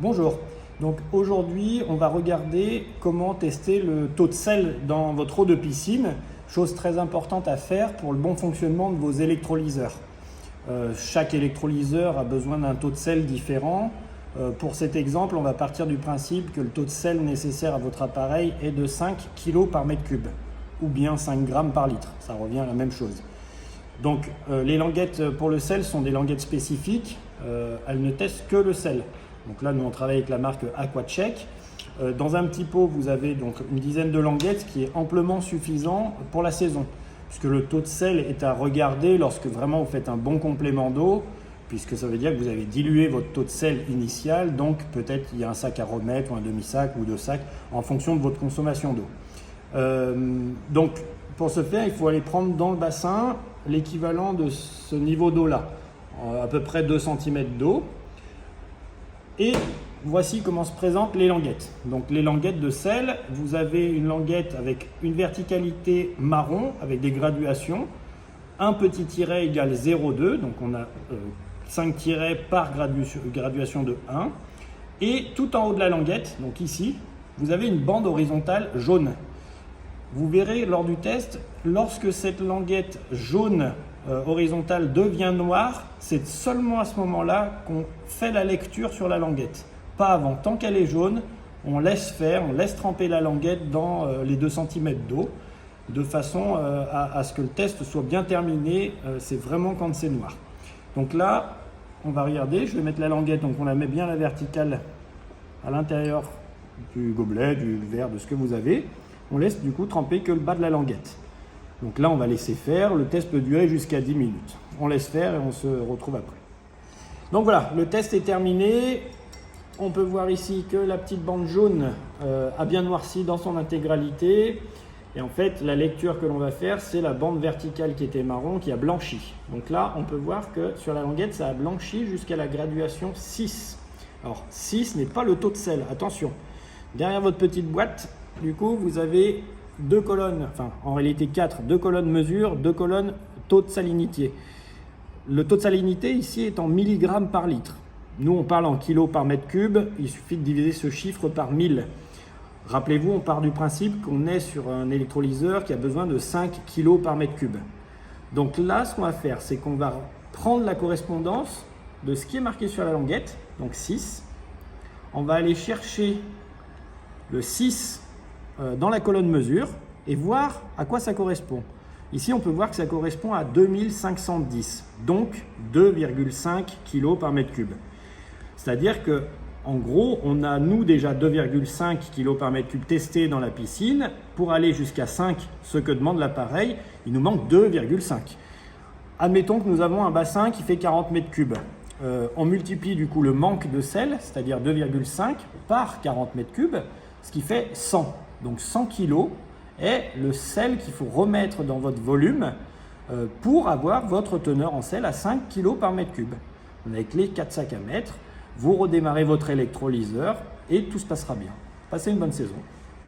Bonjour, donc aujourd'hui on va regarder comment tester le taux de sel dans votre eau de piscine, chose très importante à faire pour le bon fonctionnement de vos électrolyseurs. Chaque électrolyseur a besoin d'un taux de sel différent. Pour cet exemple, on va partir du principe que le taux de sel nécessaire à votre appareil est de 5 kg par mètre cube, ou bien 5 grammes par litre, ça revient à la même chose. Donc les languettes pour le sel sont des languettes spécifiques, elles ne testent que le sel. Donc là, nous on travaille avec la marque Aquacheck. Dans un petit pot, vous avez donc une dizaine de languettes, ce qui est amplement suffisant pour la saison. Puisque le taux de sel est à regarder lorsque vraiment vous faites un bon complément d'eau, puisque ça veut dire que vous avez dilué votre taux de sel initial, donc peut-être il y a un sac à remettre, ou un demi-sac, ou 2 sacs, en fonction de votre consommation d'eau. Donc pour ce faire, il faut aller prendre dans le bassin l'équivalent de ce niveau d'eau-là, à peu près 2 cm d'eau. Et voici comment se présentent les languettes. Donc les languettes de sel, vous avez une languette avec une verticalité marron avec des graduations. Un petit tiret égale 0,2, donc on a 5 tirets par graduation de 1. Et tout en haut de la languette, donc ici, vous avez une bande horizontale jaune. Vous verrez lors du test, lorsque cette languette jaune horizontale devient noire, c'est seulement à ce moment-là qu'on fait la lecture sur la languette. Pas avant. Tant qu'elle est jaune, on laisse faire, on laisse tremper la languette dans les 2 cm d'eau, de façon à ce que le test soit bien terminé. C'est vraiment quand c'est noir. Donc là, on va regarder, je vais mettre la languette, donc on la met bien à la verticale à l'intérieur du gobelet, du verre, de ce que vous avez. On laisse du coup tremper que le bas de la languette. Donc là, on va laisser faire. Le test peut durer jusqu'à 10 minutes. On laisse faire et on se retrouve après. Donc voilà, le test est terminé. On peut voir ici que la petite bande jaune a bien noirci dans son intégralité. Et en fait, la lecture que l'on va faire, c'est la bande verticale qui était marron qui a blanchi. Donc là, on peut voir que sur la languette, ça a blanchi jusqu'à la graduation 6. Alors 6 n'est pas le taux de sel, attention. Derrière votre petite boîte, du coup, vous avez 2 colonnes, enfin en réalité 4, 2 colonnes mesure, 2 colonnes taux de salinité. Le taux de salinité ici est en milligrammes par litre. Nous on parle en kilos par mètre cube, il suffit de diviser ce chiffre par 1000. Rappelez-vous, on part du principe qu'on est sur un électrolyseur qui a besoin de 5 kg par mètre cube. Donc là, ce qu'on va faire, c'est qu'on va prendre la correspondance de ce qui est marqué sur la languette, donc 6. On va aller chercher le 6 dans la colonne mesure et voir à quoi ça correspond. Ici, on peut voir que ça correspond à 2510, donc 2,5 kg par mètre cube. C'est-à-dire que, en gros, on a nous déjà 2,5 kg par mètre cube testé dans la piscine. Pour aller jusqu'à 5, ce que demande l'appareil, il nous manque 2,5. Admettons que nous avons un bassin qui fait 40 mètres cubes. On multiplie du coup le manque de sel, c'est-à-dire 2,5 par 40 mètres cubes, ce qui fait 100. Donc 100 kg est le sel qu'il faut remettre dans votre volume pour avoir votre teneur en sel à 5 kg par mètre cube. Avec les 4 sacs à mettre, vous redémarrez votre électrolyseur et tout se passera bien. Passez une bonne saison.